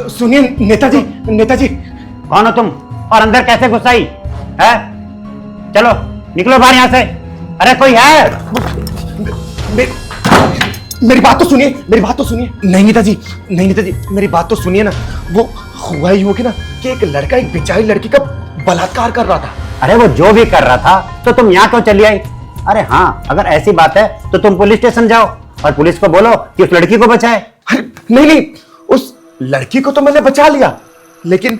सुनिए नेताजी, नेताजी। कौन हो तुम और अंदर कैसे घुस आई है? चलो निकलो बाहर यहाँ से। अरे कोई है? मेरी बात तो सुनिए, मेरी बात तो सुनिए। नहीं नेताजी, नहीं नेताजी, मेरी बात तो सुनिए ना। वो हुआ ही हो कि ना कि एक लड़का एक बेचारी लड़की का बलात्कार कर रहा था। अरे वो जो भी कर रहा था तो तुम यहाँ क्यों चली आई? अरे हाँ, अगर ऐसी बात है तो तुम पुलिस स्टेशन जाओ और पुलिस को बोलो कि उस लड़की को बचाए। अरे नहीं नहीं, उस लड़की को तो मैंने बचा लिया, लेकिन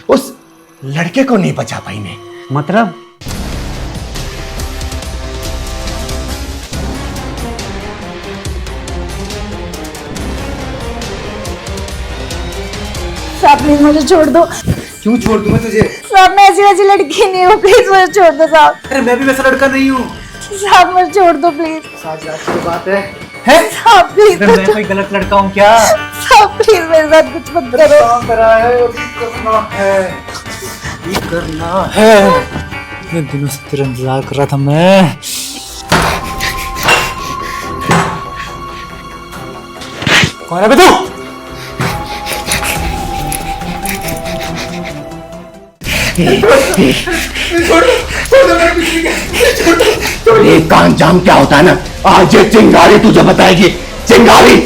उस लड़के को नहीं बचा पाई मैं। मतलब? साहब प्लीज मुझे छोड़ दो। क्यों छोड़ दूं मैं तुझे? साहब मैं ऐसी वैसी लड़की नहीं हूँ, प्लीज मुझे छोड़ दो साहब। अरे मैं भी वैसा लड़का नहीं हूँ साहब मुझे छोड़ दो प्लीज। साहब, बात है साहब प्लीज मैं कोई गलत लड़का हूँ क्या? साहब प्लीज मेरे साथ कुछ मत करो। करना है। इतने दिनों से तेरा इंतजार कर रहा था मैं। कौन है बे तू? एक का अंजाम क्या होता है ना, आज ये चिंगारी तुझे बताएगी। चिंगारी।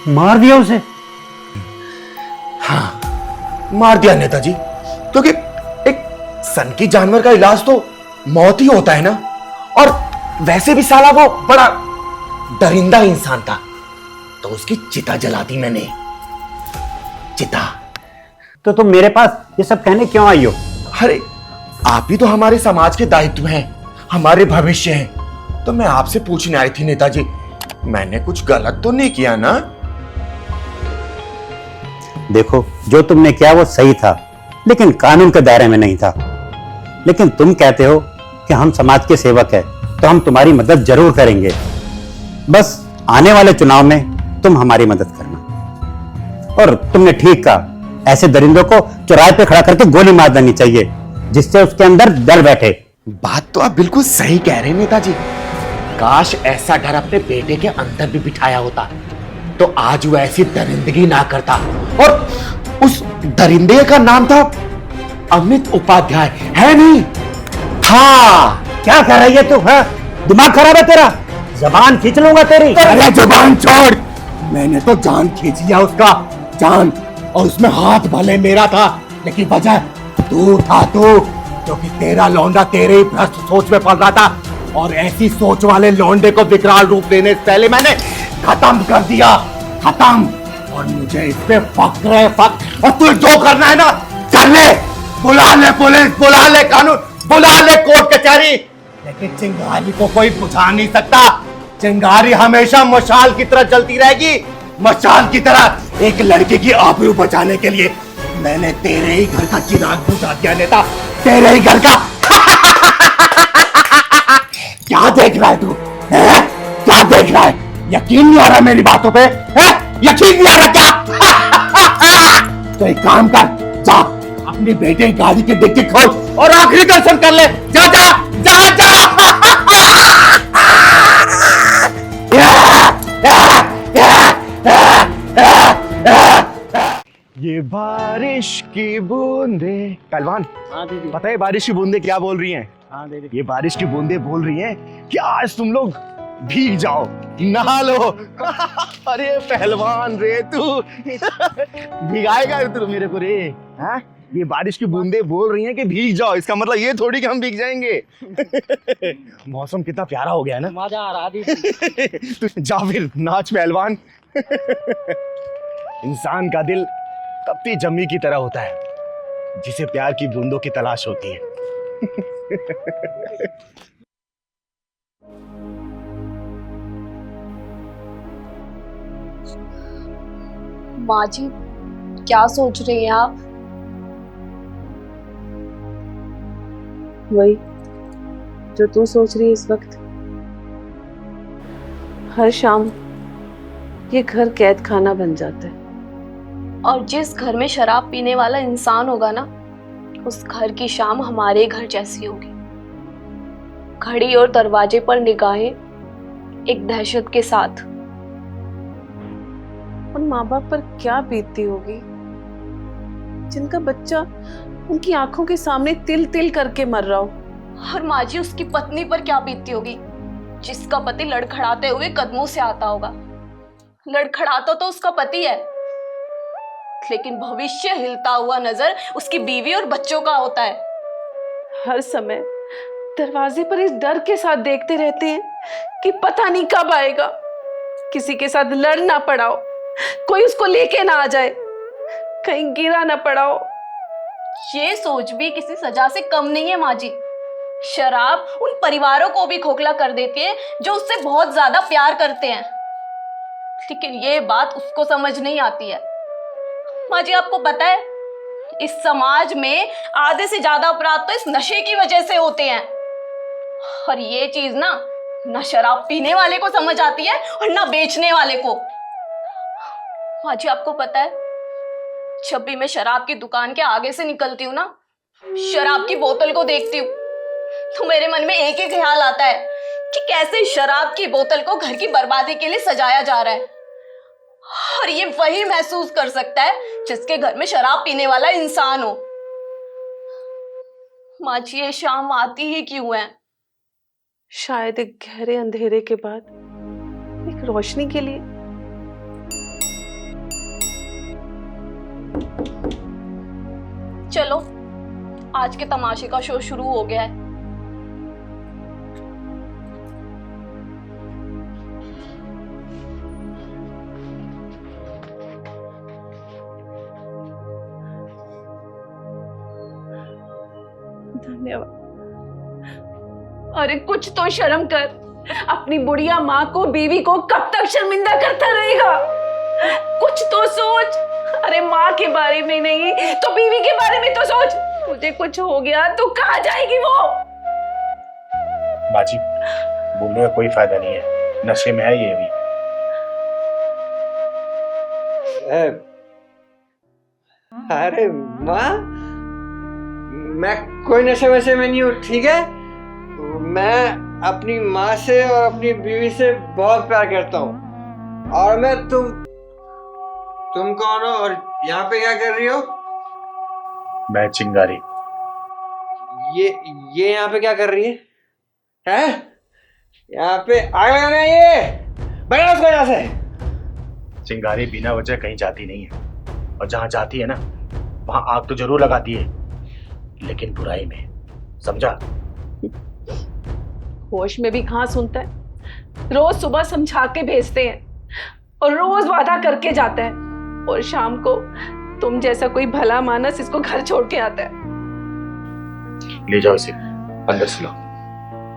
मार दिया उसे? हाँ मार दिया नेताजी, क्योंकि एक सनकी जानवर का इलाज तो मौत ही होता है ना। और वैसे भी साला वो बड़ा दरिंदा इंसान था, तो उसकी चिता जला दी मैंने। चिता। तो तुम मेरे पास ये सब कहने क्यों आई हो? अरे आप ही तो हमारे समाज के दायित्व हैं, हमारे भविष्य हैं, तो मैं आपसे पूछने आई थी नेताजी, मैंने कुछ गलत तो नहीं किया ना? देखो, जो तुमने किया वो सही था, लेकिन कानून के दायरे में नहीं था। लेकिन तुम कहते हो कि हम समाज के सेवक हैं, तो हम तुम्हारी मदद जरूर करेंगे। बस आने वाले चुनाव में तुम हमारी मदद करना। और तुमने ठीक कहा, ऐसे दरिंदों को चौराहे पे खड़ा करके गोली मार देनी चाहिए, जिससे उसके अंदर डर बैठे। बात तो आप बिल्कुल सही कह रहे हैं नेताजी। काश ऐसा डर अपने बेटे के अंदर भी बिठाया होता, तो आज वो ऐसी दरिंदगी ना करता। और उस दरिंदे का नाम था अमित उपाध्याय, है नहीं? हाँ, क्या कर रही है तू? है दिमाग खराब है तेरा? जबान खींच लूंगा तेरी। अरे जुबान छोड़, मैंने तो जान खींच लिया उसका, जान। और उसमें हाथ भले मेरा था, लेकिन वजह तू था, तू, क्योंकि तेरा लौंडा तेरे ही भ्रष्ट सोच में पड़ रहा था, और ऐसी सोच वाले लौंडे को विकराल रूप देने से पहले मैंने खत्म कर दिया, खत्म। और मुझे इस पे फक्र है, फक्र। और तू जो करना है ना कर ले, बुला ले पुलिस, बुला ले कानून, बुला ले कोर्ट कचहरी, लेकिन चिंगारी को कोई बुझा नहीं सकता। चिंगारी हमेशा मशाल की तरह जलती रहेगी, मशाल की तरह। एक लड़के की आबरू बचाने के लिए मैंने तेरे ही घर का चिराग बुझा दिया नेता, तेरे ही घर का। क्या देख रहा है तू? क्या देख रहा है? यकीन नहीं आ रहा मेरी बातों पे? यकीन नहीं आ रहा क्या? तो एक काम कर, जा अपनी बेटे की गाड़ी की डिक्की खोल और आखिरी दर्शन कर ले। जा जा जा जा। ये बारिश की बूंदे। पहलवान, हाँ दीदी। पता है बारिश की बूंदे क्या बोल रही हैं? हाँ दीदी। ये बारिश की बूंदे बोल रही हैं कि आज तुम लोग भीग जाओ, नहा लो। अरे पहलवान रे तू, भिगाएगा तू मेरे को रे? हाँ, ये बारिश की बूंदे बोल रही हैं कि भीग जाओ, इसका मतलब ये थोड़ी कि हम भीग जाएंगे। मौसम कितना प्यारा हो गया है ना? मजा आ रहा दीदी। तू जा फिर नाच पहलवान। इंसान का दिल तपती जमी की तरह होता है, जिसे प्यार की बूंदों की तलाश होती है। माँ जी, क्या सोच रही हैं आप? वही जो तू सोच रही है इस वक्त। हर शाम ये घर कैद खाना बन जाता है। और जिस घर में शराब पीने वाला इंसान होगा ना, उस घर की शाम हमारे घर जैसी होगी। घड़ी और दरवाजे पर निगाहें एक दहशत के साथ। उन माँ बाप पर क्या बीतती होगी जिनका बच्चा उनकी आंखों के सामने तिल तिल करके मर रहा हो। और माँ जी, उसकी पत्नी पर क्या बीतती होगी जिसका पति लड़खड़ाते हुए कदमों से आता होगा। लड़खड़ाता तो उसका पति है, लेकिन भविष्य हिलता हुआ नजर उसकी बीवी और बच्चों का होता है। हर समय दरवाजे पर इस डर के साथ देखते रहते हैं कि पता नहीं कब आएगा, किसी के साथ लड़ ना पड़ा हो, कोई उसको लेके ना आ जाए, कहीं गिरा ना पड़ा हो। ये सोच भी किसी सजा से कम नहीं है माँ जी। शराब उन परिवारों को भी खोखला कर देती है जो उससे बहुत ज्यादा प्यार करते हैं, लेकिन ये बात उसको समझ नहीं आती है। माँ जी, आपको पता है, इस समाज में आधे से ज्यादा अपराध तो इस नशे की वजह से होते हैं। और ये चीज ना शराब पीने वाले को समझ आती है और ना बेचने वाले को। माँ जी, आपको पता है, जब भी मैं शराब की दुकान के आगे से निकलती हूँ ना, शराब की बोतल को देखती हूँ, तो मेरे मन में एक ही ख्याल आता है कि कैसे शराब की बोतल को घर की बर्बादी के लिए सजाया जा रहा है। और ये वही महसूस कर सकता है जिसके घर में शराब पीने वाला इंसान हो। माँ जी, ये शाम आती ही क्यों है? शायद एक गहरे अंधेरे के बाद एक रोशनी के लिए। चलो, आज के तमाशे का शो शुरू हो गया है। धन्यवाद। अरे कुछ तो शर्म कर। अपनी बुढ़िया माँ को, बीवी को कब तक शर्मिंदा करता रहेगा? कुछ तो सोच। अरे माँ के बारे में नहीं तो बीवी के बारे में तो सोच। तुझे कुछ हो गया तो कहाँ जाएगी वो? बाजी, बोलने का कोई फायदा नहीं है, नशे में है ये भी। अरे माँ, मैं कोई नशे वशे में नहीं हूँ, ठीक है? मैं अपनी माँ से और अपनी बीवी से बहुत प्यार करता हूँ। और मैं तुम कौन हो और यहाँ पे क्या कर रही हो? मैं चिंगारी। ये यहाँ पे क्या कर रही है? हैं? यहाँ पे आग लगाना है ये? बना उसको यहाँ से। चिंगारी बिना वजह कहीं जाती नहीं है, और जहाँ जाती है ना, वहाँ आग तो जरूर लगाती है, लेकिन बुराई में, समझा? होश में भी कहाँ सुनता है। रोज सुबह समझा के भेजते हैं और रोज वादा करके जाता है, और शाम को तुम जैसा कोई भला मानस इसको घर छोड़ के आता है। ले जाओ इसे, अंदर से लो,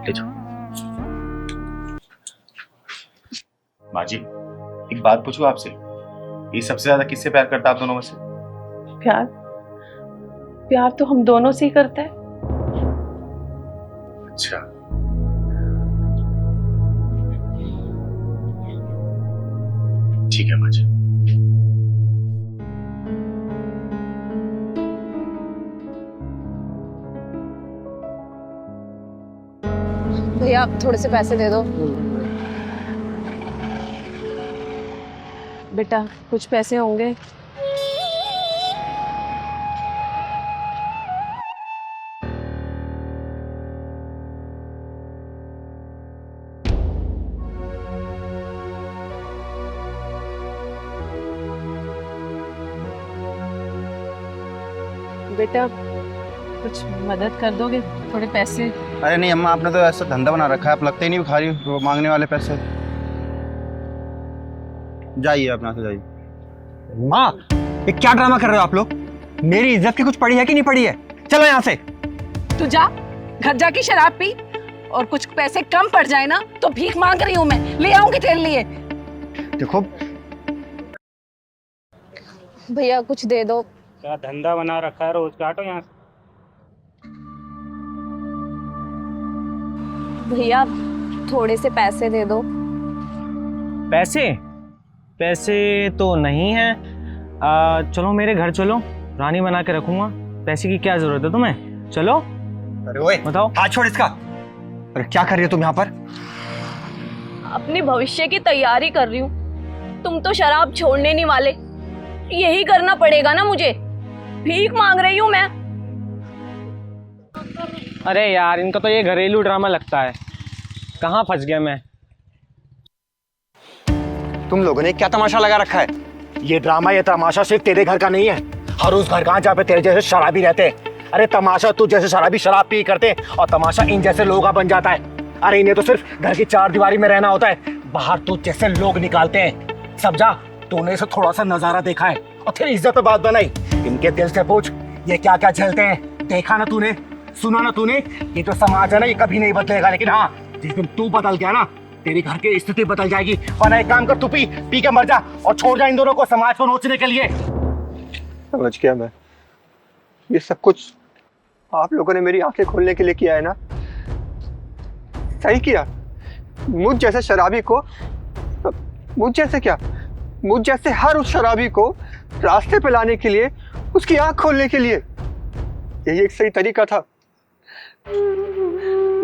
ले जाओ। माँ जी, एक बात पूछूं आपसे, ये सबसे ज्यादा किससे प्यार करता है आप दोनों में से? प्यार तो हम दोनों से ही करता है। अच्छा, ठीक है माँ जी। भैया, आप थोड़े से पैसे दे दो। बेटा, कुछ पैसे होंगे? बेटा, कुछ मदद कर दोगे? थोड़े पैसे। अरे नहीं अम्मा, आपने तो ऐसा धंधा बना रखा है, आप लगते ही नहीं भिखारी वो मांगने वाले पैसे। जाइए अपना से जाइए। माँ, ये क्या ड्रामा कर रहे हो आप लोग? मेरी इज्जत की कुछ पड़ी है कि नहीं पड़ी है? चलो यहाँ से। तू जा, घर जाके शराब पी, और कुछ पैसे कम पड़ जाए ना तो भीख मांग रही हूँ मैं, ले आऊंगी तेरे लिए। देखो, भैया कुछ दे दो। क्या धंधा बना रखा है, रोज काटो यहाँ से। भैया थोड़े से पैसे दे दो। पैसे? पैसे तो नहीं है। चलो मेरे घर चलो, रानी बना के रखूंगा। पैसे की क्या जरूरत है तुम्हें? चलो। अरे ओए बताओ। हाथ छोड़ इसका। अरे क्या कर रही हो तुम यहाँ पर? अपने भविष्य की तैयारी कर रही हूँ। तुम तो शराब छोड़ने नहीं वाले, यही करना पड़ेगा ना मुझे। भीख मांग रही हूँ मैं। अरे यार, इनका तो ये घरेलू ड्रामा लगता है। कहाँ फंस गया मैं। तुम लोगों ने क्या तमाशा लगा रखा है? ये ड्रामा, ये तमाशा सिर्फ तेरे घर का नहीं है, हर उस घर का जहाँ पे तेरे जैसे शराबी रहते हैं। अरे तमाशा तू जैसे शराबी शराब पी करते, और तमाशा इन जैसे लोगों का बन जाता है। अरे इन्हें तो सिर्फ घर की चार दीवारी में रहना होता है, बाहर तू जैसे लोग निकालते हैं। समझा? तूने इसे थोड़ा सा नजारा देखा है और फिर इज्जत पे बात बनाई। इनके दिल से पूछ, ये क्या क्या झेलते हैं। देखा ना तूने, सुना ना तूने। ये जो समाज है ना, ये कभी नहीं बदलेगा, लेकिन हाँ, जिस दिन तू बदल गया ना, तेरी घर की स्थिति बदल जाएगी। वरना एक काम कर, तू पी के मर जा और छोड़ जा इन दोनों को समाज को नोचने के लिए। समझ गया मैं। ये सब कुछ आप लोगों ने मेरी आंखें खोलने के लिए किया है ना? सही किया। मुझ जैसे शराबी को, मुझ जैसे क्या, मुझ जैसे हर उस शराबी को रास्ते पे लाने के लिए, उसकी आंख खोलने के लिए, यही एक सही तरीका था।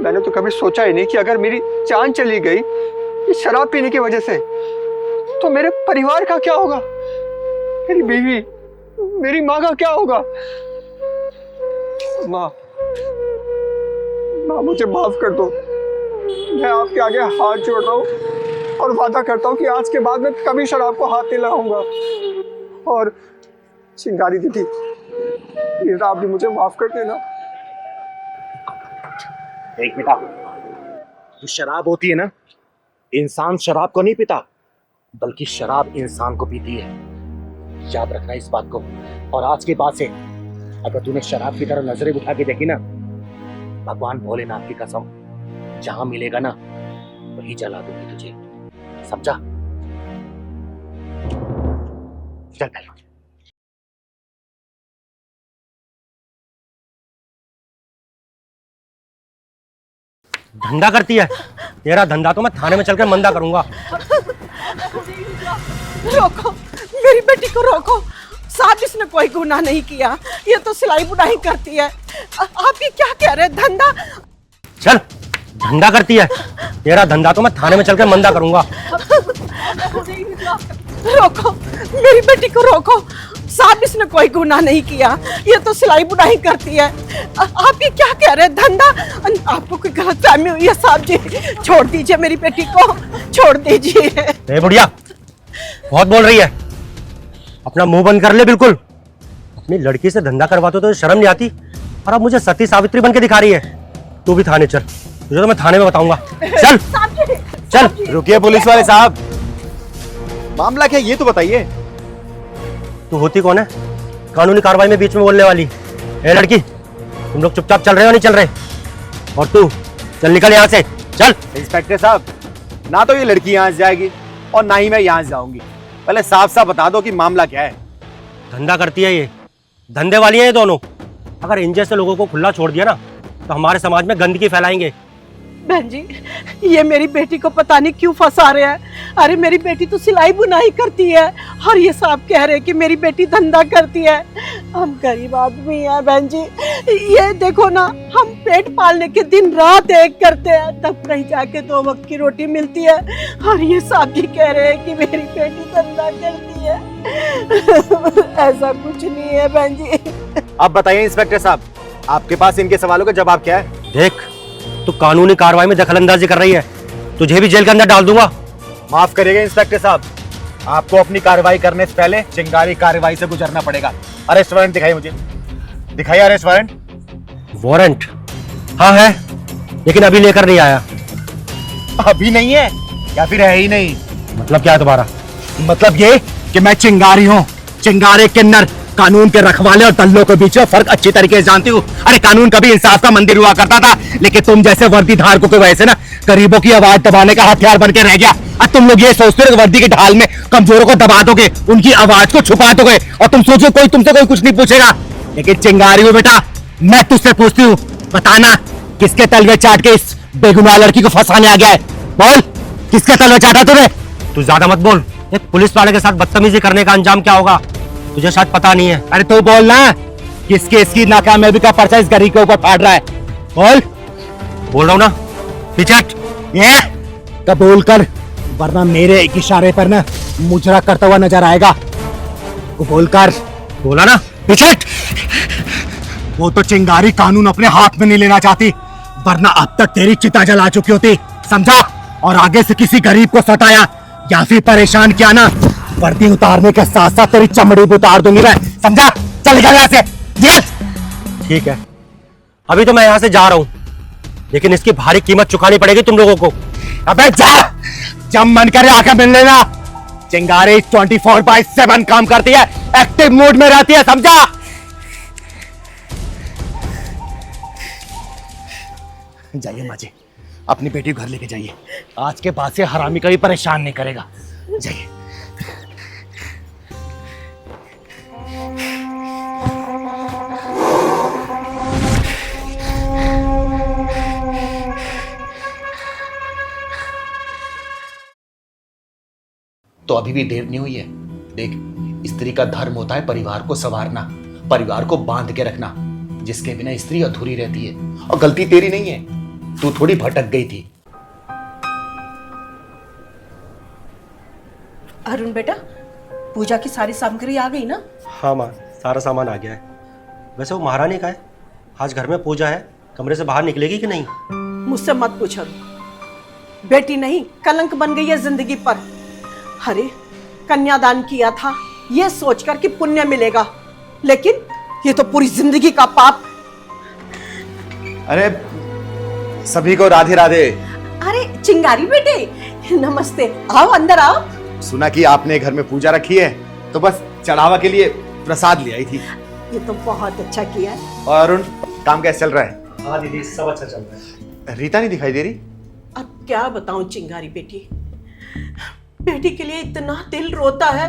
मैंने तो कभी सोचा ही नहीं कि अगर मेरी जान चली गई इस शराब पीने की वजह से, तो मेरे परिवार का क्या होगा, मेरी बीवी, मेरी माँ का क्या होगा। माँ, मुझे माफ कर दो। मैं आपके आगे हाथ जोड़ रहा हूँ और वादा करता हूँ कि आज के बाद मैं कभी शराब को हाथ नहीं लगाऊंगा। और चिंगारी दीदी, प्लीज आप भी मुझे माफ कर देना। देख बेटा, जो शराब होती है ना, इंसान शराब को नहीं पीता, बल्कि शराब इंसान को पीती है। याद रखना इस बात को। और आज के बाद से अगर तूने शराब की तरह नजरें उठा के देखी ना, भगवान भोलेनाथ की कसम, जहां मिलेगा ना वही जला दूंगी तुझे। समझा? चल पहले। धंधा करती है, तेरा धंधा तो मैं थाने में चलकर मंदा करूंगा। रोको, मेरी बेटी को रोको। साहब, इसने कोई गुनाह नहीं किया, ये तो सिलाई बुनाई करती है। आप ये क्या कह रहे हैं? धंधा? चल, धंधा करती है, तेरा धंधा तो मैं थाने में चलकर मंदा करूंगा। रोको, मेरी बेटी को रोको। साहब, इसने कोई गुनाह नहीं किया, ये तो सिलाई बुनाई करती है। आप ये क्या कह रहे हैं? धंधा? आपको कोई गलतफहमी हुई है साहब जी। छोड़ दीजिए मेरी बेटी को, छोड़ दीजिए। ए बुढ़िया, बहुत बोल रही है, अपना मुंह बंद कर ले बिल्कुल। अपनी लड़की से धंधा करवाते तो शर्म नहीं आती, और अब मुझे सती सावित्री बन के दिखा रही है। तू भी थाने चल, तुझे तो मैं थाने में बताऊंगा। चल चल। रुकिए पुलिस वाले साहब, मामला क्या ये तो बताइए। तू होती कौन है कानूनी कार्रवाई में बीच में बोलने वाली? ए लड़की, तुम लोग चुपचाप चल रहे हो नहीं चल रहे? और तू चल, निकल यहाँ से, चल। इंस्पेक्टर साहब, ना तो ये लड़की यहाँ से जाएगी और ना ही मैं यहाँ से जाऊंगी। पहले साफ साफ बता दो कि मामला क्या है। धंधा करती है ये, धंधे वाली है ये दोनों। अगर इन जैसे लोगों को खुला छोड़ दिया ना, तो हमारे समाज में गंदगी फैलाएंगे। बहन जी, ये मेरी बेटी को पता नहीं क्यों फंसा रहे हैं। अरे मेरी बेटी तो सिलाई बुनाई करती है, और ये साहब कह रहे हैं कि मेरी बेटी धंधा करती है। हम गरीब आदमी हैं बहन जी, ये देखो ना, हम पेट पालने के दिन रात एक करते हैं, तब कहीं जाके 2 वक्त की रोटी मिलती है, और ये साहब जी कह रहे हैं कि मेरी बेटी धंधा करती है। ऐसा कुछ नहीं है बहन जी। अब बताइए इंस्पेक्टर साहब, आपके पास इनके सवालों का जवाब क्या है? देख, तू कानूनी कार्रवाई में दखलंदाजी कर रही है, तुझे भी जेल के अंदर डाल दूंगा। माफ करिएगा इंस्पेक्टर साहब, आपको अपनी कार्रवाई करने से पहले चिंगारी कार्रवाई से गुजरना पड़ेगा। अरेस्ट वारंट दिखाइए मुझे, दिखाइए अरेस्ट वारंट। वारंट? हाँ है, लेकिन अभी लेकर नहीं आया। अभी नहीं है या फिर है ही नहीं? मतलब क्या है तुम्हारा? मतलब ये कि मैं चिंगारी हूँ, चिंगारे किन्नर, कानून के रखवाले और दल्लों के बीच में फर्क अच्छी तरीके से जानती हूँ। अरे कानून कभी इंसाफ का मंदिर हुआ करता था, लेकिन तुम जैसे वर्दी धारकों की वजह से ना गरीबों की आवाज दबाने का हथियार बन के रह गया। अब तुम लोग ये सोचते हो कि वर्दी के ढाल में कमजोरों को दबा दोगे, उनकी आवाज को छुपा दोगे और तुम सोचो कोई तुमसे कोई कुछ नहीं पूछेगा। लेकिन चिंगारी हो बेटा, मैं तुझसे पूछती हूँ, बताना किसके तलवे चाट के इस बेगुनाह लड़की को फंसाने आ गया है? बोल, किसके तलवे चाटा तूने? तू ज्यादा मत बोल। एक पुलिस वाले के साथ बदतमीजी करने का अंजाम क्या होगा तुझे शायद पता नहीं है। अरे तू बोल ना, किसके इसकी नाकामयाबी का पर्चा इस गरीब के ऊपर फाड़ रहा है? बोल रहा हूँ ना, पीछे हट। ये कबूल कर, वरना मेरे एक इशारे पर ना मुजरा करता हुआ नजर आएगा। कबूल कर। बोला ना, पीछे हट। वो तो चिंगारी कानून अपने हाथ में नहीं लेना चाहती, वरना अब तक तेरी चिता जला चुकी होती, समझा? और आगे से किसी गरीब को सताया या फिर परेशान किया ना, वर्दी उतारने के साथ साथ तेरी चमड़ी भी उतार दूंगी मैं, समझा? चल निकल यहाँ से। ठीक है, अभी तो मैं यहाँ से जा रहा हूँ, लेकिन इसकी भारी कीमत चुकानी पड़ेगी तुम लोगों को। अबे जा, जब मन करे आकर मिल लेना। चिंगारी 24/7 काम करती है, एक्टिव मोड में रहती है, समझा? जाइए माँ जी, अपनी बेटी को घर लेके जाइए। आज के बाद से हरामी कभी परेशान नहीं करेगा। जाइए। तो अभी भी देर नहीं हुई है। देख, स्त्री का धर्म होता है परिवार को संवारना, परिवार को बांध के रखना, जिसके बिना स्त्री अधूरी रहती है। और गलती तेरी नहीं है, तू थोड़ी भटक गई थी। अरुण बेटा, पूजा की सारी सामग्री आ गई ना? हाँ माँ, सारा सामान आ गया है। वैसे वो महारानी का है, आज घर में पूजा है, कमरे से बाहर निकलेगी कि नहीं? मुझसे मत पूछो, बेटी नहीं कलंक बन गई है जिंदगी पर। अरे कन्यादान किया था ये सोचकर कि पुण्य मिलेगा, लेकिन ये तो पूरी जिंदगी का पाप। अरे सभी को राधे राधे। अरे चिंगारी बेटे, नमस्ते, आओ अंदर आओ। सुना कि आपने घर में पूजा रखी है, तो बस चढ़ावा के लिए प्रसाद ले आई थी। ये तो बहुत अच्छा किया है। और अरुण, काम कैसे चल रहा है? हाँ दीदी, सब अच्छा चल रहा है। रीता नहीं दिखाई दे रही? अब क्या बताऊं चिंगारी बेटी, बेटी के लिए इतना दिल रोता है,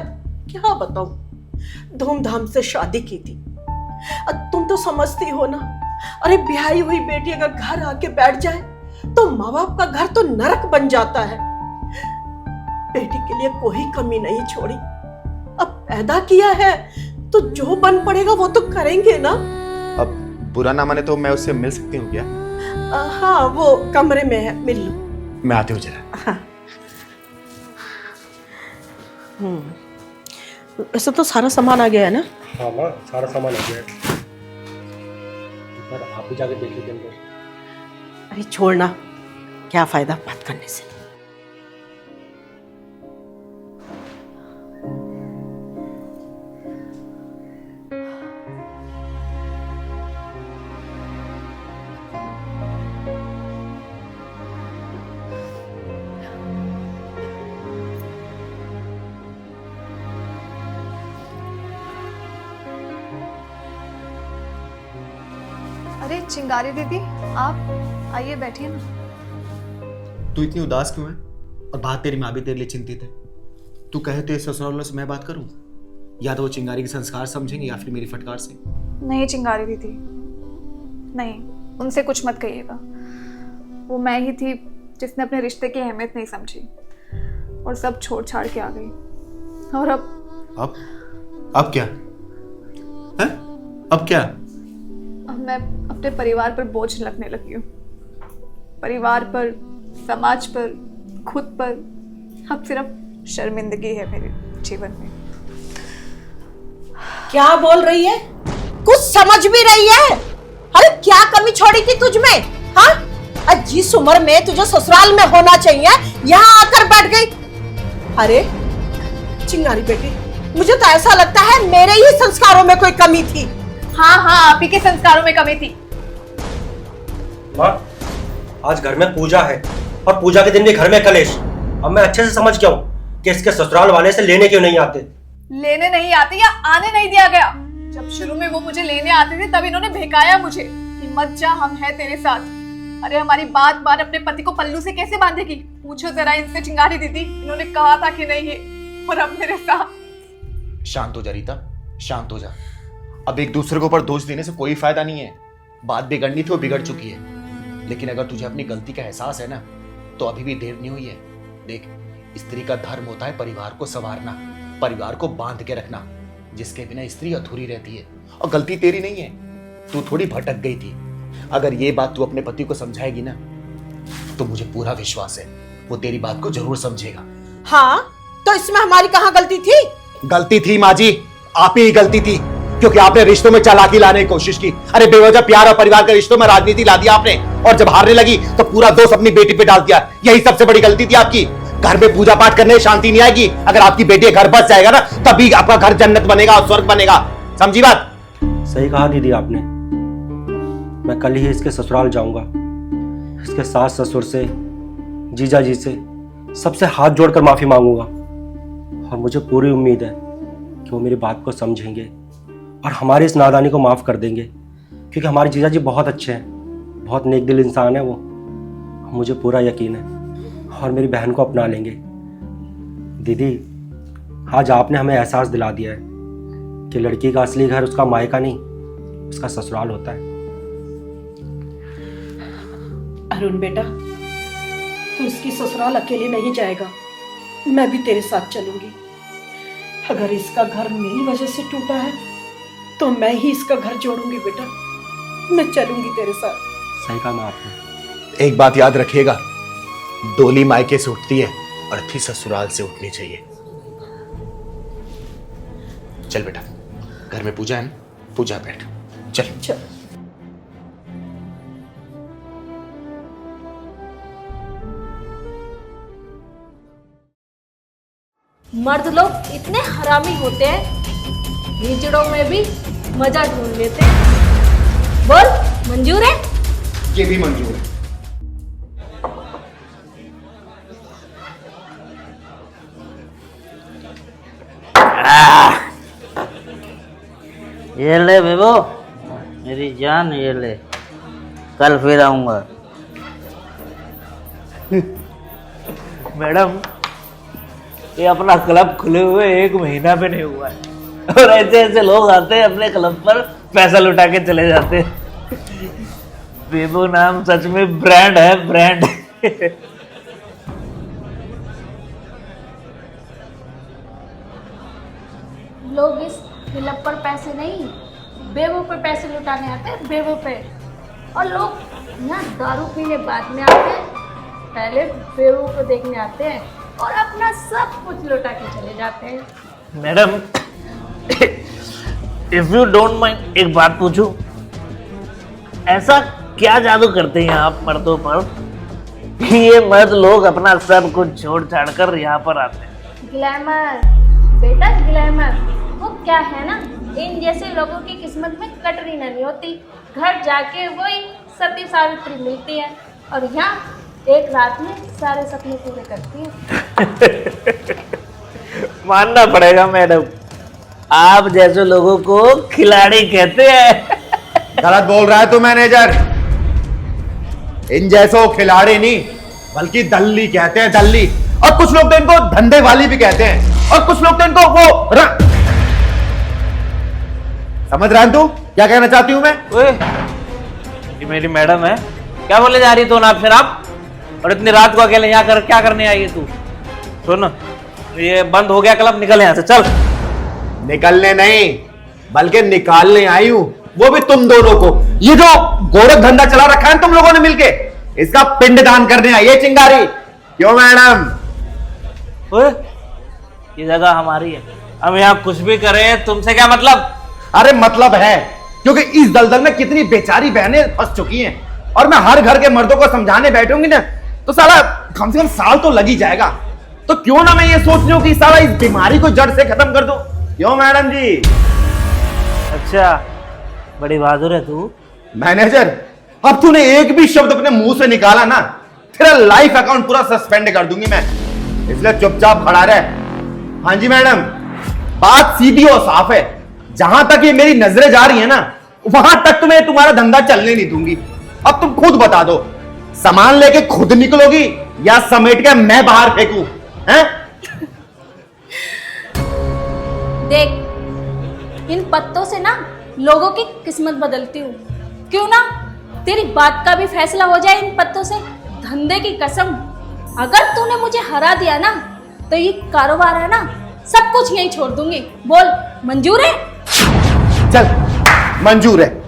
क्या बताऊं। धूमधाम से शादी की थी, अब तुम तो समझती हो ना। अरे ब्याही हुई बेटी अगर घर आके बैठ जाए तो माँ बाप का घर तो नरक बन जाता है। बेटी के लिए कोई कमी नहीं छोड़ी। अब पैदा किया है तो जो बन पड़ेगा वो तो करेंगे ना। अब बुरा ना माने तो मैं उससे मिल सकती हूँ क्या? हाँ, वो कमरे में है, मिल लो। मैं आती हूँ जरा। हाँ। वैसे तो सारा सामान आ गया है ना? हाँ माँ, सारा सामान आ गया है, पर आप भी जाके देख लीजिए अंदर। अरे छोड़ना, क्या फायदा बात करने से। अरे चिंगारी दीदी, आप आइए, बैठिए ना। तू इतनी उदास क्यों है? और बात तेरी माँ भी तेरे लिए चिंतित है। तू कहे तो इस ससुराल वालों से मैं बात करूं, या तो वो चिंगारी के संस्कार समझेंगे या फिर मेरी फटकार से। नहीं चिंगारी दीदी, नहीं, उनसे कुछ मत कहिएगा। वो मैं ही थी जिसने अपने रिश्ते की अहमियत नहीं समझी और सब छोड़ छाड़ के आ गई। और अब क्या है? अब क्या? अब मैं अपने परिवार पर बोझ लगने लगी हूँ। परिवार पर, समाज पर, खुद पर। अब सिर्फ शर्मिंदगी है मेरे जीवन में। क्या बोल रही है? कुछ समझ भी रही है? अरे क्या कमी छोड़ी थी तुझ में? हाँ, जिस उम्र में तुझे ससुराल में होना चाहिए यहाँ आकर बैठ गई। अरे चिंगारी बेटी, मुझे तो ऐसा लगता है मेरे ही संस्कारों में कोई कमी थी। हाँ हाँ, आप ही के संस्कारों में कमी थी। माँ, आज घर में पूजा है और पूजा के दिन भी घर में कलेश। अब मैं अच्छे से समझ गया हूँ कि इसके ससुराल वाले से लेने क्यों नहीं आते। लेने नहीं आते या आने नहीं दिया गया। जब शुरू में वो मुझे लेने आते थे तब इन्होंने भेकाया मुझे कि मत जा, हम हैं तेरे साथ। अरे हमारी बात अपने पति को पल्लू से कैसे बांधेगी? पूछो जरा इनसे चिंगारी दीदी, इन्होंने कहा था कि नहीं है, और अब मेरे साथ। शांत हो जा रीता, शांत हो जा। अब एक दूसरे के ऊपर दोष देने से कोई फायदा नहीं है। बात बिगड़नी थी, वो बिगड़ चुकी है। लेकिन अगर तुझे अपनी गलती का एहसास है ना, तो अभी भी देर नहीं हुई है। देख, स्त्री का धर्म होता है परिवार को संवारना, परिवार को बांध के रखना, जिसके बिना स्त्री अधूरी रहती है। और गलती तेरी नहीं है, तू थोड़ी भटक गई थी। अगर ये बात तू अपने पति को समझाएगी ना, तो मुझे पूरा विश्वास है वो तेरी बात को जरूर समझेगा। हाँ, तो इसमें हमारी कहाँ गलती थी? गलती थी माँ जी, आप ही गलती थी, क्योंकि आपने रिश्तों में चालाकी लाने की कोशिश की। अरे बेवजह प्यार और परिवार के रिश्तों में राजनीति ला दिया आपने, और जब हारने लगी तो पूरा दोष अपनी बेटी पे डाल दिया। यही सबसे बड़ी गलती थी आपकी। घर में पूजा पाठ करने से शांति नहीं आएगी। अगर आपकी बेटी घर बस जाएगा ना, तभी आपका घर जन्नत बनेगा और स्वर्ग बनेगा। समझी बात? सही कहा दीदी आपने। मैं कल ही इसके ससुराल जाऊंगा, इसके सास ससुर से, जीजा जी से, सबसे हाथ जोड़कर माफी मांगूंगा। और मुझे पूरी उम्मीद है कि वो मेरी बात को समझेंगे और हमारी इस नादानी को माफ कर देंगे, क्योंकि हमारे जीजा जी बहुत अच्छे हैं, बहुत नेक दिल इंसान है वो। मुझे पूरा यकीन है, और मेरी बहन को अपना लेंगे। दीदी, आज आपने हमें एहसास दिला दिया है कि लड़की का असली घर उसका मायका नहीं, उसका ससुराल होता है। अरुण बेटा, तू इसकी ससुराल अकेले नहीं जाएगा, मैं भी तेरे साथ चलूंगी। अगर इसका घर मेरी वजह से टूटा है तो मैं ही इसका घर जोड़ूंगी बेटा, मैं चलूंगी तेरे साथ। सही कहा आपने। एक बात याद रखिएगा, डोली मायके से उठती है, अर्थी ससुराल से उठनी चाहिए। चल बेटा, घर में पूजा है ना, पूजा बैठ। चल। मर्द लोग इतने हरामी होते हैं, हिजड़ों में भी मजा ढूंढ लेते हैं। बोल, मंजूर है? ये भी मंजूर है। ये ले बेबो, मेरी जान, ये ले, कल फिर आऊंगा। मैडम, ये अपना क्लब खुले हुए 1 महीना भी नहीं हुआ है, और ऐसे ऐसे लोग आते हैं अपने क्लब पर, पैसा लुटा के चले जाते हैं। बेबो नाम सच में ब्रांड है, ब्रांड। लोग इस क्लब पर पैसे नहीं, बेवों पे पैसे लुटाने आते हैं, बेवों पे। और लोग यहाँ दारू पीने बाद में आते हैं, पहले बेवों को देखने आते हैं और अपना सब कुछ लुटा के चले जाते हैं। Madam, if you don't mind, एक बात पूछूं? ऐसा क्या जादू करते हैं आप मर्दों पर कि ये मर्द लोग अपना सब कुछ छोड़ छाड़ कर यहाँ पर आते हैं? ग्लैमर बेटा, ग्लैमर। वो क्या है ना, इन जैसे लोगों की किस्मत में कटरीना नहीं होती, घर जाके वही सती सावित्री मिलती है, और यहाँ एक रात में सारे सपने पूरे करती है। मानना पड़ेगा मैडम, आप जैसे लोगों को खिलाड़ी कहते हैं। गलत बोल रहा है तू मैनेजर। इन जैसो खिलाड़ी नहीं, बल्कि दल्ली कहते हैं, दल्ली। और कुछ लोग तो इनको धंधे वाली भी कहते हैं, और कुछ लोग तो इनको वो समझ रहा है तू क्या कहना चाहती हूं मैं? ये मेरी मैडम है, क्या बोले जा रही तो ना फिर आप? और इतनी रात को अकेले यहाँ कर क्या करने आई है तू? सुन, ये बंद हो गया क्लब, निकल यहाँ से, चल। निकलने नहीं, बल्कि निकालने आई हूं, वो भी तुम दोनों को। ये जो गोरख धंधा चला रखा है तुम लोगों ने मिलके, इसका पिंडदान करने आई है चिंगारी। क्यों मैडम? ये जगह हमारी है, हम यहाँ कुछ भी करें, तुमसे क्या मतलब? अरे मतलब है, क्योंकि इस दलदल में कितनी बेचारी बहनें फंस चुकी हैं, और मैं हर घर के मर्दों को समझाने बैठूंगी ना, तो साला कम से कम साल तो लग ही जाएगा। तो क्यों ना मैं ये सोच लूं कि साला इस बीमारी को जड़ से खत्म कर दूं। क्यों मैडम जी? अच्छा, बड़ी बहादुर है तू। मैनेजर, अब तूने एक भी शब्द अपने मुंह से निकाला ना, तेरा लाइफ अकाउंट पूरा सस्पेंड कर दूंगी मैं, इसलिए चुपचाप खड़ा रहे। हाँ जी मैडम, बात सीधी और साफ है, जहां तक ये मेरी नजरें जा रही है ना, वहां तक तुम्हें तुम्हारा धंधा चलने नहीं दूंगी। अब तुम खुद बता दो, सामान लेके खुद निकलोगी या समेट के मैं बाहर फेंकूं? हैं? देख, इन पत्तों से ना लोगों की किस्मत बदलती हूँ। क्यों ना तेरी बात का भी फैसला हो जाए इन पत्तों से। धंधे की कसम, अगर तूने मुझे हरा दिया ना तो ये कारोबार है ना, सब कुछ यहीं छोड़ दूंगी। बोल, मंजूर है? चल, मंजूर है।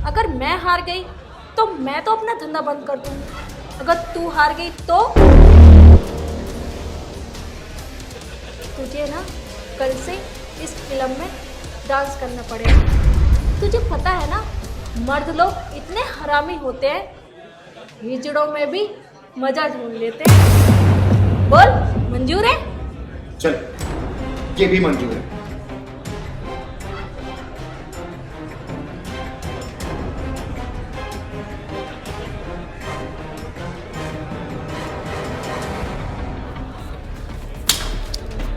अगर मैं हार गई तो मैं तो अपना धंधा बंद कर दूंगी। अगर तू हार गई तो तुझे ना कल से इस फिल्म में डांस करना पड़ेगा। तुझे पता है ना, मर्द लोग इतने हरामी होते हैं, हिजड़ों में भी मजा ढूंढ लेते हैं। बोल, मंजूर है? चल, ये भी मंजूर है।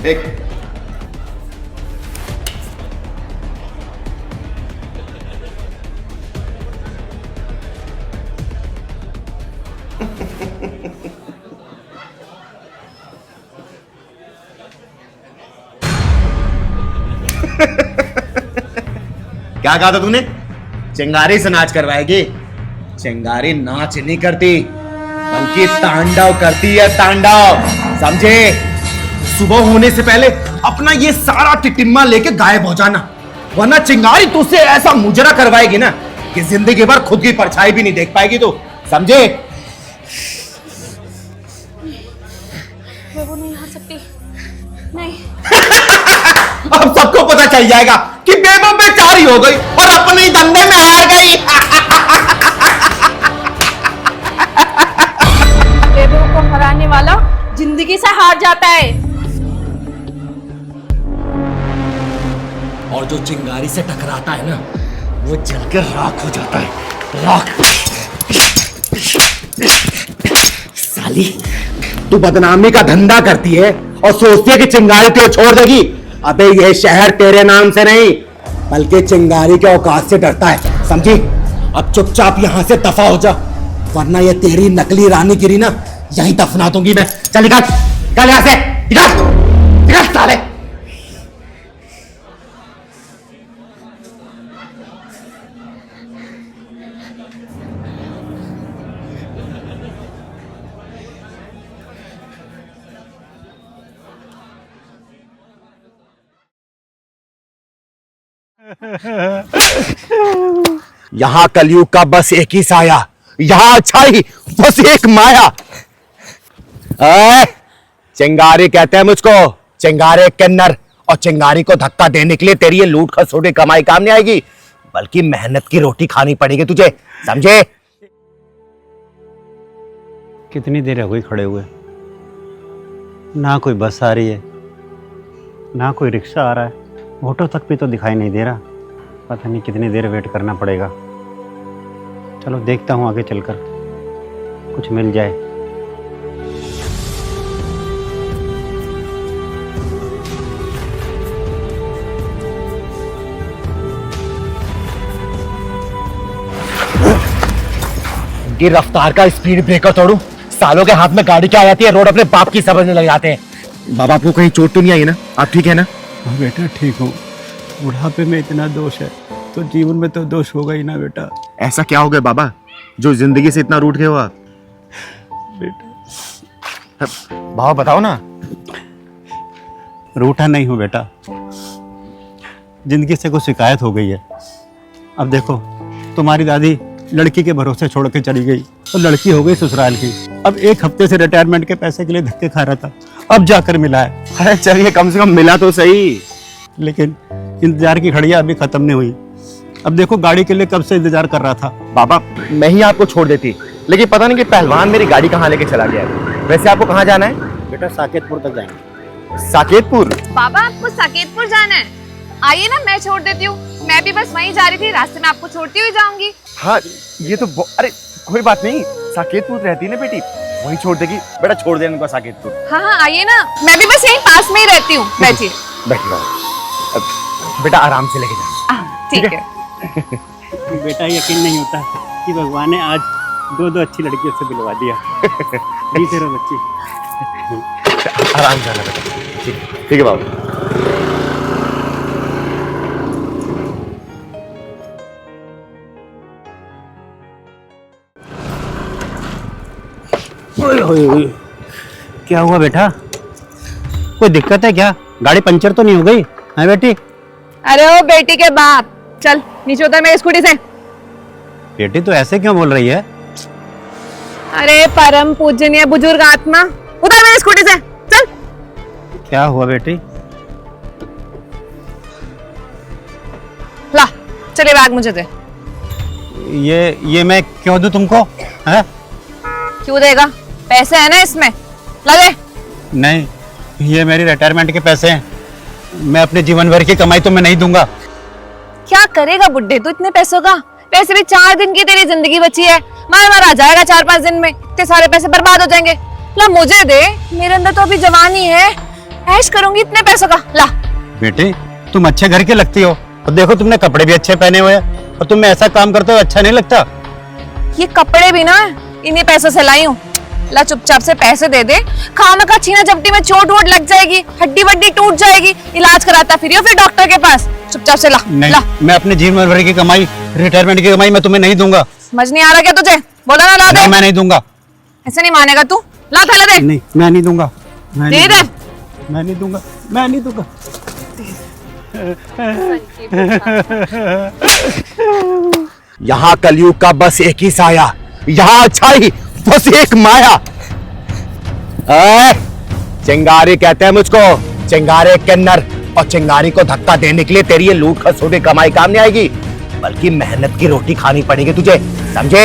देख, क्या कहा था तूने? चिंगारी से नाच करवाएगी? चिंगारी नाच नहीं करती, बल्कि तांडव करती है, तांडव। समझे? सुबह होने से पहले अपना ये सारा टिटिम्मा लेके गायब हो जाना, वरना चिंगारी तुझसे ऐसा मुजरा करवाएगी ना कि जिंदगी भर खुद की परछाई भी नहीं देख पाएगी। तो समझे? मैं वो नहीं हार सकती, नहीं। अब सबको पता चल जाएगा कि बेबो बेचारी हो गई और अपने ही धंधे में हार गई। बेबो को हराने वाला जिंदगी से हार जाता है। और जो चिंगारी से टकराता है ना, वो जलकर राख हो जाता है। राख। साली, तू बदनामी का धंधा करती है और सोचती है कि चिंगारी तुझे छोड़ देगी। अबे ये शहर तेरे नाम से नहीं, बल्कि चिंगारी के औकात से डरता है, समझी? अब चुपचाप यहां से दफा हो जा, वरना ये तेरी नकली रानीगिरी ना यहीं दफना दूंगी मैं। चल निकल, निकल यहां से, निकल, निकल साले। यहां कलयुग का बस एक ही साया, यहां अच्छाई बस एक माया। चिंगारी कहते हैं मुझको, चिंगारे किन्नर। और चिंगारी को धक्का देने के लिए तेरी ये लूट खसोट की कमाई काम नहीं आएगी, बल्कि मेहनत की रोटी खानी पड़ेगी तुझे, समझे? कितनी देर हो गई खड़े हुए, ना कोई बस आ रही है, ना कोई रिक्शा आ रहा है, ऑटो तक भी तो दिखाई नहीं दे रहा। पता नहीं कितनी देर वेट करना पड़ेगा। चलो देखता हूँ आगे चलकर कुछ मिल जाए। इनकी रफ्तार का स्पीड ब्रेकर तोड़ू, सालों के हाथ में गाड़ी क्या आ जाती है, रोड अपने बाप की समझने लग जाते हैं। बाबा आपको कहीं चोट तो नहीं आई ना? आप ठीक है ना? हाँ बेटा ठीक हूँ, बुढ़ापे में इतना दोष है तो जीवन में तो दोष होगा ही ना बेटा। ऐसा क्या हो गया बाबा जो जिंदगी से इतना रूठ गए हो आप? बेटा बाबा बताओ ना। रूठा नहीं हूँ बेटा, जिंदगी से कुछ शिकायत हो गई है। अब देखो, तुम्हारी दादी लड़की के भरोसे छोड़ के चली गई और लड़की हो गई ससुराल की। अब एक हफ्ते से रिटायरमेंट के पैसे के लिए धक्के खा रहा था, अब जाकर मिला है। अरे चलिए, कम से कम मिला तो सही। लेकिन इंतजार की घड़ियां अभी खत्म नहीं हुई। अब देखो, गाड़ी के लिए कब से इंतजार कर रहा था। बाबा मैं ही आपको छोड़ देती, लेकिन पता नहीं कि पहलवान मेरी गाड़ी कहाँ लेके चला गया है। वैसे आपको कहाँ जाना है? बेटा साकेतपुर तक जाएंगे। साकेतपुर? बाबा आपको साकेतपुर जाना है? आइए ना, मैं छोड़ देती हूँ। मैं भी बस वहीं जा रही थी, रास्ते में आपको छोड़ती हुई जाऊंगी। हाँ ये तो अरे कोई बात नहीं, साकेतपुर रहती है ना बेटी, वहीं छोड़ देगी। बेटा छोड़ देना उनको साकेतपुर। हाँ हाँ आइए ना, मैं भी बस यहीं पास में ही रहती हूँ। बैठिए। बैठिए बेटा, आराम से लेके जा। ठीक है। बेटा यकीन नहीं होता कि भगवान ने आज दो अच्छी लड़कियों से मिलवा दिया। जीते रहो बच्ची। आराम से आना बेटा। ठीक है बाबू। क्या हुआ बेटा? कोई दिक्कत है क्या? गाड़ी पंचर तो नहीं हो गई? हाँ बेटी। अरे ओ बेटी के बाप, चल नीचे उतर मेरी स्कूटी से। बेटी तो ऐसे क्यों बोल रही है? अरे परम पूजनीय बुजुर्ग आत्मा, उतर मेरी स्कूटी से, चल। क्या हुआ बेटी? ला चले बैग मुझे दे। ये मैं क्यों दूं तुमको? है? क्यों देगा? पैसे है ना इसमें, ला दे। नहीं, ये मेरी रिटायरमेंट के पैसे हैं। मैं अपने जीवन भर की कमाई तो मैं नहीं दूंगा। क्या करेगा बुड्ढे तू इतने पैसों का? पैसे भी 4 दिन की तेरी जिंदगी बची है, मार आ जाएगा 4-5 दिन में, इतने सारे पैसे बर्बाद हो जाएंगे। ला मुझे दे, मेरे अंदर तो अभी जवानी है, ऐश करूंगी इतने पैसों का। ला। बेटी तुम अच्छे घर की लगती हो, और देखो तुमने कपड़े भी अच्छे पहने हुए हैं, और तुम ऐसा काम करते हो अच्छा नहीं लगता। ये कपड़े भी ना इन्हीं पैसों से लाई हूँ। ला चुपचाप से पैसे दे दे, खामखा छीना झपटी में चोट वोट लग जाएगी, हड्डी वड्डी टूट जाएगी, इलाज कराता फिर डॉक्टर के पास। चुपचाप से ला। नहीं, ला। मैं अपने जीवन भर की कमाई, रिटायरमेंट की कमाई मैं तुम्हें नहीं दूंगा। समझ नहीं आ रहा क्या तुझे? बोला ना ला दे। मैं नहीं दूंगा। ऐसे नहीं मानेगा तू, ला थैला दे। नहीं मैं नहीं दूंगा। दे दे। मैं नहीं दूंगा, मैं नहीं दूंगा। यहाँ कलयुग का बस एक ही साया, यहाँ अच्छाई बस एक माया। चिंगारी कहते हैं मुझको, चिंगारे किन्नर। और चिंगारी को धक्का देने के लिए तेरी ये लूट खसोटी कमाई काम नहीं आएगी, बल्कि मेहनत की रोटी खानी पड़ेगी तुझे, समझे?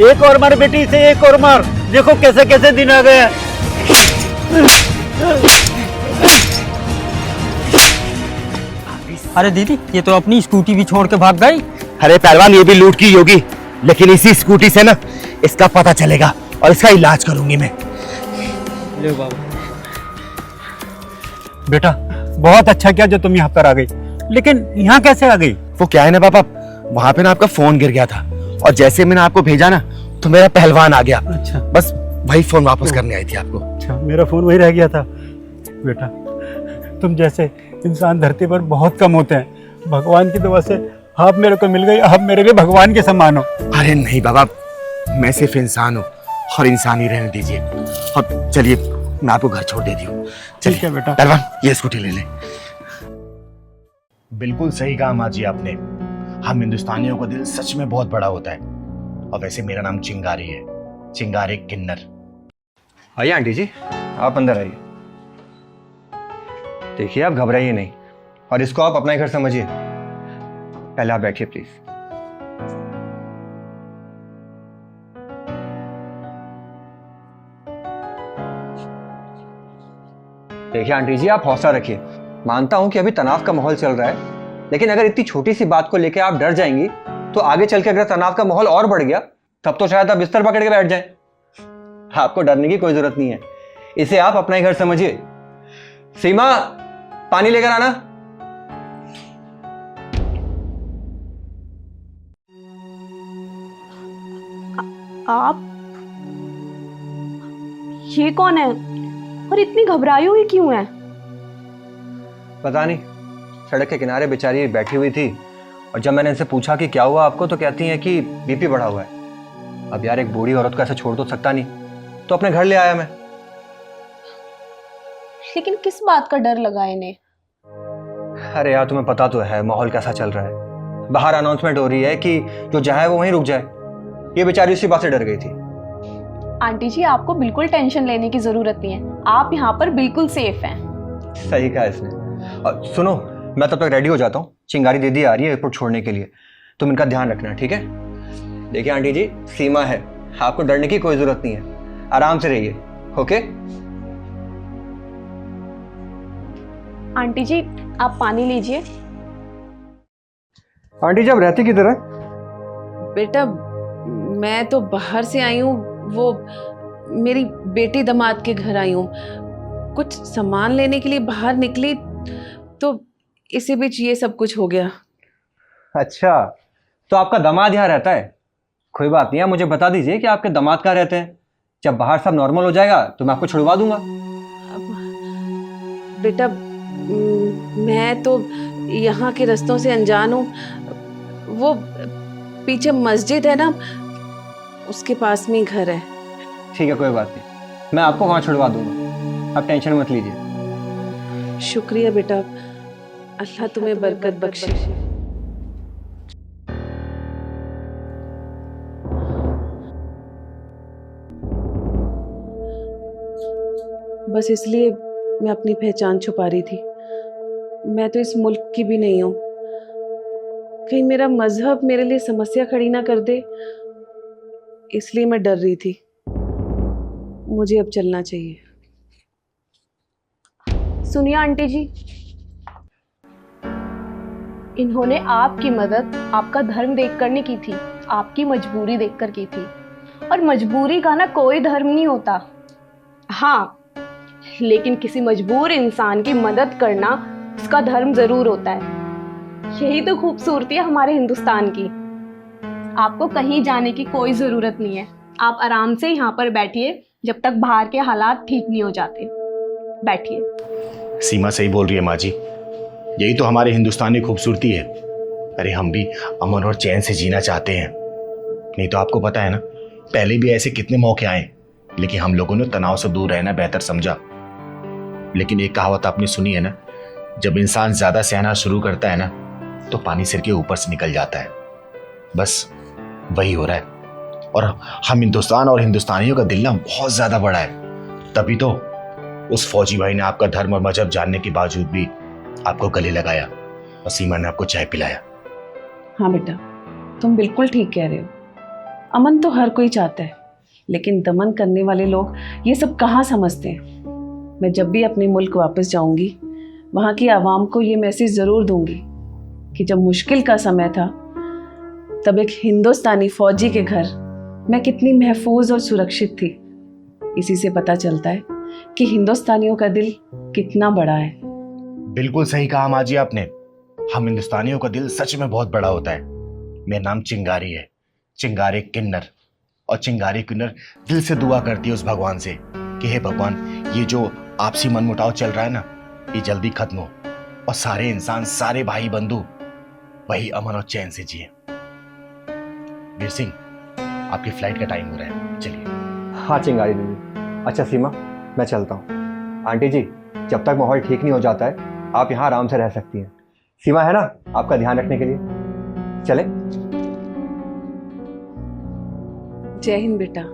एक और मार बेटी से, एक और मार। देखो कैसे कैसे दिन आ गए। अरे दीदी, ये तो अपनी स्कूटी भी छोड़ के भाग गई। अरे पहलवान, ये भी लूट की होगी, लेकिन इसी स्कूटी से ना इसका पता चलेगा और इसका इलाज करूंगी मैं। ले बाबा। बेटा बहुत अच्छा किया जो तुम यहाँ पर आ गई, लेकिन यहाँ कैसे आ गई? वो क्या है ना पापा, वहां पे ना आपका फोन गिर गया था, और जैसे मैंने आपको भेजा ना तो मेरा पहलवान आ गया। अच्छा। बस वही फोन वापस करने आई थी आपको। अच्छा, मेरा फोन वही रह गया था। बेटा तुम जैसे इंसान धरती पर बहुत कम होते हैं, भगवान की दुआ से आप मेरे को मिल गई, आप मेरे लिए भगवान के समान हो। अरे नहीं बाबा, मैं सिर्फ इंसान हूँ और इंसान ही रहने दीजिए। अब चलिए मैं आपको घर छोड़ देती हूँ। ठीक है बेटा। पहलवान ये स्कूटी ले ले। बिल्कुल सही कहा माँ जी आपने। हम हिंदुस्तानियों का दिल सच में बहुत बड़ा होता है। और वैसे मेरा नाम चिंगारी है, चिंगारी किन्नर। आइए आंटी जी, आप अंदर आइए। देखिए आप घबराइए नहीं, और इसको आप अपना ही घर समझिए। पहले आप बैठिए प्लीज। देखिए आंटी जी, आप हौसला रखिए। मानता हूं कि अभी तनाव का माहौल चल रहा है, लेकिन अगर इतनी छोटी सी बात को लेकर आप डर जाएंगी तो आगे चल के अगर तनाव का माहौल और बढ़ गया तब तो शायद आप बिस्तर पकड़ के बैठ जाएं। आपको डरने की कोई जरूरत नहीं है, इसे आप अपना ही घर समझिए। सीमा, पानी लेकर आना। आप? ये कौन है और इतनी घबराई हुई क्यों है? पता नहीं, सड़क के किनारे बेचारी बैठी हुई थी, और जब मैंने इनसे पूछा कि क्या हुआ आपको तो कहती हैं कि बीपी बढ़ा हुआ है। अब यार एक बूढ़ी औरत को ऐसे छोड़ तो सकता नहीं, तो अपने घर ले आया मैं। लेकिन किस बात का डर लगा इन्हें? अरे यार तुम्हें पता तो है माहौल कैसा चल रहा है। बाहर अनाउंसमेंट हो रही है कि जो चाहे वो वहीं रुक जाए। ये बेचारी उसी बात से डर गई थी। आंटी जी, आपको बिल्कुल टेंशन लेने की जरूरत नहीं है, आप यहाँ पर बिल्कुल सेफ हैं। सही कहा इसने। और सुनो, मैं तब तक रेडी हो जाता हूँ, चिंगारी दीदी आ रही है एयरपोर्ट छोड़ने के लिए। तुम इनका ध्यान रखना, ठीक है? देखिए आंटी जी, सीमा है, आपको डरने की कोई जरूरत नहीं है, आराम से रहिए, ओके? आंटी जी आप पानी लीजिए। आंटी जी आप रहती किधर है? बेटा मैं तो बाहर से आई हूँ, वो मेरी बेटी दामाद के घर आई हूँ, कुछ सामान लेने के लिए बाहर निकली तो इसी बीच ये सब कुछ हो गया। अच्छा, तो आपका दामाद यहाँ रहता है? कोई बात नहीं है, मुझे बता दीजिए कि आपके दामाद कहाँ रहते हैं। जब बाहर सब नॉर्मल हो जाएगा तो मैं आपको छुड़वा दूंगा। बेटा मैं तो यहाँ के रास्तों से अनजान हूँ, वो पीछे मस्जिद है ना, उसके पास में ही घर है। ठीक है, कोई बात नहीं, मैं आपको वहाँ छुड़वा दूंगा, आप टेंशन मत लीजिए। शुक्रिया बेटा, अल्लाह तुम्हें बरकत बख्शे। बस इसलिए मैं अपनी पहचान छुपा रही थी। मैं तो इस मुल्क की भी नहीं हूँ, कहीं मेरा मजहब मेरे लिए समस्या खड़ी ना कर दे, इसलिए मैं डर रही थी। मुझे अब चलना चाहिए। सुनिए आंटी जी, इन्होंने आपकी मदद आपका धर्म देखकर नहीं की थी, आपकी मजबूरी देखकर की थी। और मजबूरी का ना कोई धर्म नहीं होता। हाँ, लेकिन किसी मजबूर इंसान की मदद करना उसका धर्म जरूर होता है। यही तो खूबसूरती है हमारे हिंदुस्तान की। आपको कहीं जाने की कोई ज़रूरत नहीं है, आप आराम से यहाँ पर बैठिए जब तक बाहर के हालात ठीक नहीं हो जाते। बैठिए। सीमा सही बोल रही है माँ जी, यही तो हमारे हिंदुस्तान की खूबसूरती है। अरे हम भी अमन और चैन से जीना चाहते हैं, नहीं तो आपको पता है ना, पहले भी ऐसे कितने मौके आए, लेकिन हम लोगों ने तनाव से दूर रहना बेहतर समझा। लेकिन एक कहावत आपने सुनी है ना, जब इंसान ज्यादा सहना शुरू करता है ना तो पानी सिर के ऊपर से निकल जाता है। बस वही हो रहा है। और हम हिंदुस्तान और हिंदुस्तानियों का दिल ना बहुत ज्यादा बड़ा है, तभी तो उस फौजी भाई ने आपका धर्म और मजहब जानने के बावजूद भी आपको गले लगाया और सीमा ने आपको चाय पिलाया। हाँ बेटा, तुम बिल्कुल ठीक कह रहे हो। अमन तो हर कोई चाहता है, लेकिन दमन करने वाले लोग ये सब कहाँ समझते हैं। मैं जब भी अपने मुल्क वापस जाऊंगी, वहाँ की आवाम को ये मैसेज ज़रूर दूंगी कि जब मुश्किल का समय था तब एक हिंदुस्तानी फौजी के घर मैं कितनी महफूज और सुरक्षित थी। इसी से पता चलता है कि हिंदुस्तानियों का दिल कितना बड़ा है। बिल्कुल सही कहा माँ जी आपने, हम हिंदुस्तानियों का दिल सच में बहुत बड़ा होता है। मेरा नाम चिंगारी है, चिंगारी किन्नर। और चिंगारी किन्नर दिल से दुआ करती है उस भगवान से कि हे भगवान, ये जो आपसी मनमुटाव चल रहा है ना, ये जल्दी खत्म हो और सारे इंसान, सारे भाई बंधु वही अमन और चैन से जिए। वीर सिंह, आपकी फ्लाइट का टाइम हो रहा है, चलिए। हाँ चिंगारी दीदी। अच्छा सीमा, मैं चलता हूँ। आंटी जी, जब तक माहौल ठीक नहीं हो जाता है आप यहाँ आराम से रह सकती हैं। सीमा है ना आपका ध्यान रखने के लिए। चले। जय हिंद बेटा।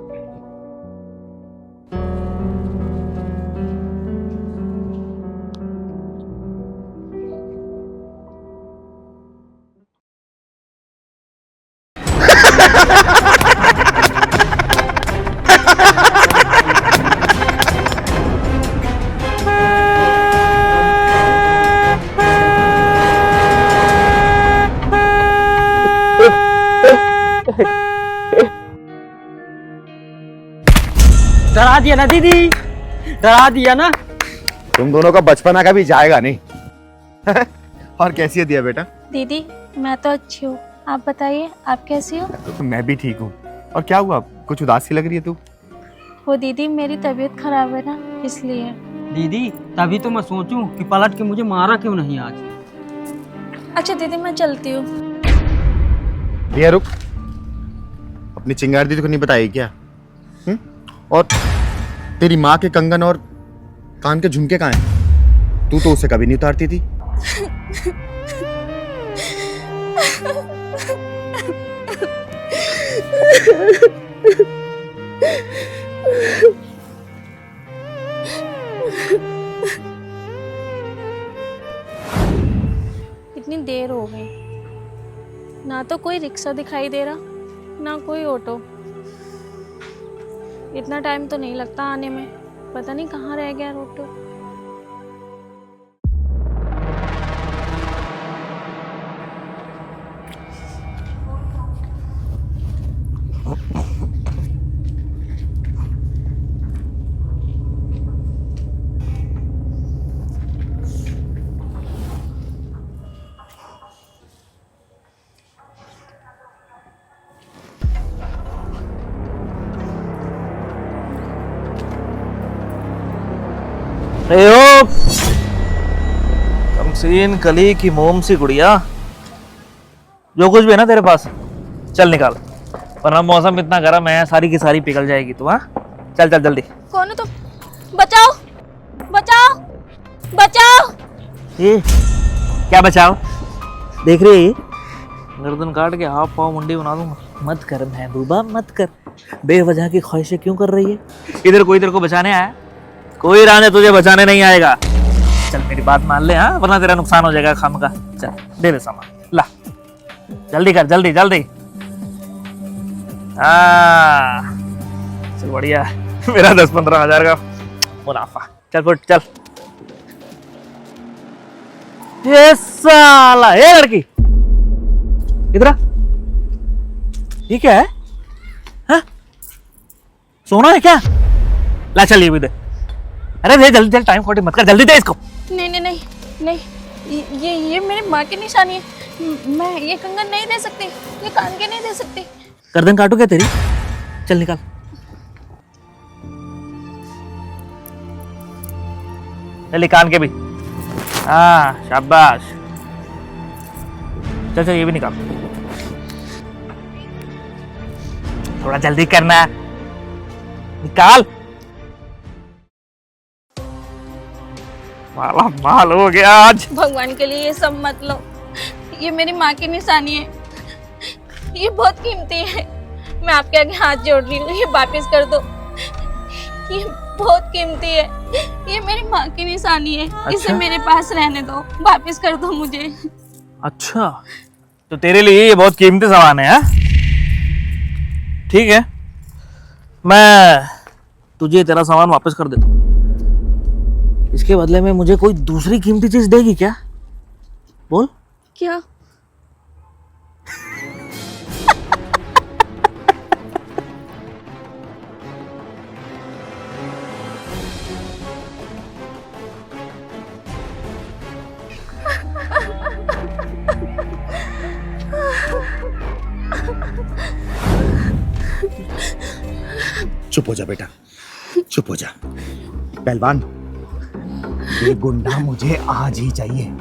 डरा दिया ना दीदी, डरा दिया ना। तुम दोनों का बचपना कभी जाएगा नहीं। और कैसी है दिया बेटा? दीदी मैं तो अच्छी हूँ, आप बताइए आप कैसी हो? तो मैं भी ठीक हूँ। और क्या हुआ, कुछ उदास सी लग रही है तू? वो दीदी मेरी तबीयत खराब है ना, इसलिए। दीदी तभी तो मैं सोचूं कि पलट के मुझे मारा क्यों नहीं आज। अच्छा दीदी मैं चलती हूँ। दिया रुक, अपनी चिंगारी दीदी को नहीं बताई क्या? और तेरी माँ के कंगन और कान के झुमके कहाँ हैं? तू तो उसे कभी नहीं उतारती थी। इतनी देर हो गई, ना तो कोई रिक्शा दिखाई दे रहा, ना कोई ऑटो। इतना टाइम तो नहीं लगता आने में, पता नहीं कहाँ रह गया ऑटो। कमसीन कली की मोम सी गुड़िया, जो कुछ भी है ना तेरे पास चल निकाल, वरना मौसम इतना गर्म है सारी की सारी पिघल जाएगी तू। हाँ चल चल जल्दी। कौन हो तुम? बचाओ बचाओ बचाओ। ये क्या बचाओ? देख रही है गर्दन काट के हाथ पाँव मुंडी बना दूंगा। मत कर महबूबा मत कर, बेवजह की ख्वाहिशें क्यों कर रही है? इधर कोई तेरे को बचाने आया? कोई राजा तुझे बचाने नहीं आएगा। चल मेरी बात मान ले, हाँ वरना तेरा नुकसान हो जाएगा खाम का। चल दे दे सामान, ला जल्दी कर, जल्दी जल्दी। चल बढ़िया, मेरा 10-15 हजार का मुनाफा। चल फुट चल। ये साला, ये लड़की इधर आ। ये क्या है? हाँ? सोना है क्या? ला चल ये भी दे। अरे दे जल्दी जल्दी, टाइम खोटी मत कर, जल्दी दे इसको। नहीं नहीं नहीं नहीं, ये मेरी माँ की निशानी है। मैं ये कंगन नहीं दे सकती, ये कान के नहीं दे सकती। गर्दन काटू क्या तेरी? चल निकाल। चल कान के भी। हाँ शाबाश। चल चल ये भी निकाल, थोड़ा जल्दी करना, निकाल। माला माल हो गया आज। भगवान के लिए ये सब मत लो, ये मेरी माँ की निशानी है, ये बहुत कीमती है। मैं आपके आगे हाथ जोड़ रही हूँ, ये वापस कर दो। ये बहुत कीमती है, ये मेरी माँ की निशानी है। अच्छा? इसे मेरे पास रहने दो, वापस कर दो मुझे। अच्छा तो तेरे लिए ये बहुत कीमती सामान है? ठीक है, मैं तुझे तेरा सामान वापस कर देता हूँ। इसके बदले में मुझे कोई दूसरी कीमती चीज देगी क्या? बोल। क्या? चुप हो जा बेटा, चुप हो जा। पहलवान, ये गुंडा मुझे आज ही चाहिए।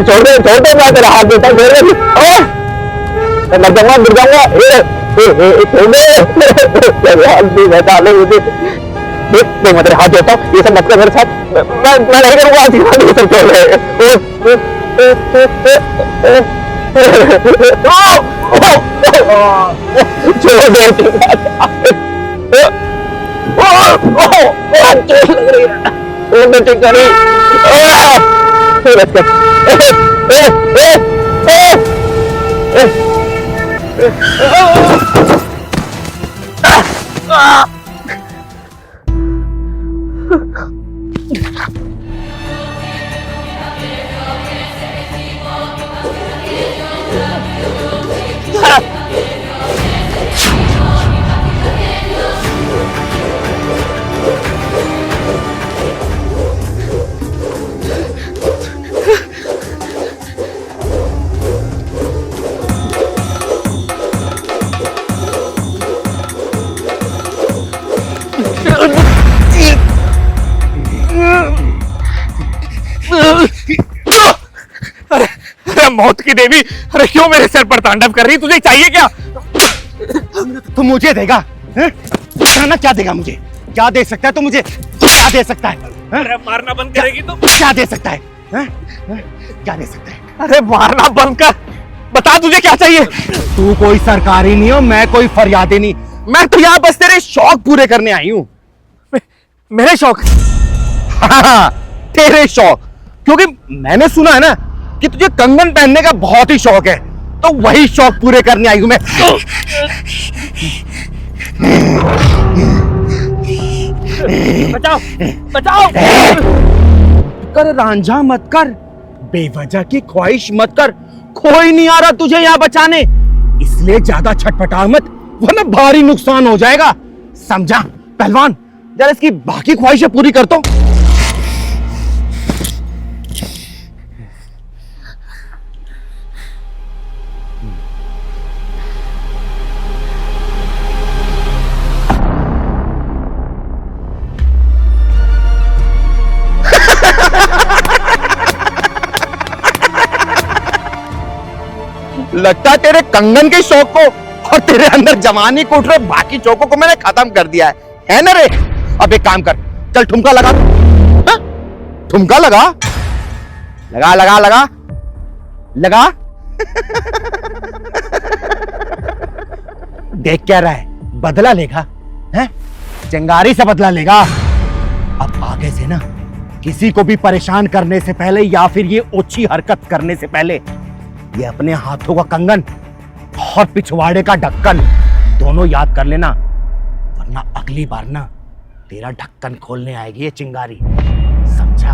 छोड़ दे मैं तेरा हाथ देता हूँ, लग जाऊंगा गिर जाऊंगा। बता ले मुझे, देख मैं तेरे हाथ जोड़ता हूँ, ये सब मत कर मेरे साथ। मैं नहीं करूँगा आज ये सब। छोड़ मौत की देवी, अरे क्यों मेरे सर पर तांडव कर रही? तुझे चाहिए क्या? तू मुझे देगा? बताना क्या देगा मुझे? क्या दे सकता है तू मुझे? क्या दे सकता है? अरे मारना बंद करेगी तो? क्या दे सकता है? क्या दे सकता है? अरे मारना बंद कर, बता तुझे क्या चाहिए? तू कोई सरकारी नहीं हो, मैं कोई फरियादी नहीं। मैं तो यहाँ बस तेरे शौक पूरे करने आई हूँ। मेरे शौक? हाँ, तेरे शौक, क्योंकि मैंने सुना है ना कि तुझे कंगन पहनने का बहुत ही शौक है, तो वही शौक पूरे करने आई हूं मैं। बचाओ, बचाओ! कर रांझा मत कर, बेवजह की ख्वाहिश मत कर। कोई नहीं आ रहा तुझे यहाँ बचाने, इसलिए ज्यादा छटपटा मत, वरना भारी नुकसान हो जाएगा। समझा पहलवान? जरा इसकी बाकी ख्वाहिशें पूरी करता हूं। लगता है तेरे कंगन के शौक को और तेरे अंदर जवानी को उठ रहे बाकी शौकों को मैंने खत्म कर दिया है ना रे? अब एक काम कर, चल ठुमका लगा। हा? ठुमका लगा, लगा लगा लगा लगा। देख क्या रहा है? बदला लेगा हैं? चिंगारी से बदला लेगा। अब आगे से ना किसी को भी परेशान करने से पहले या फिर ये ओछी हरकत करने से पहले ये अपने हाथों का कंगन और पिछवाड़े का ढक्कन दोनों याद कर लेना, वरना अगली बार ना तेरा ढक्कन खोलने आएगी ये चिंगारी। समझा?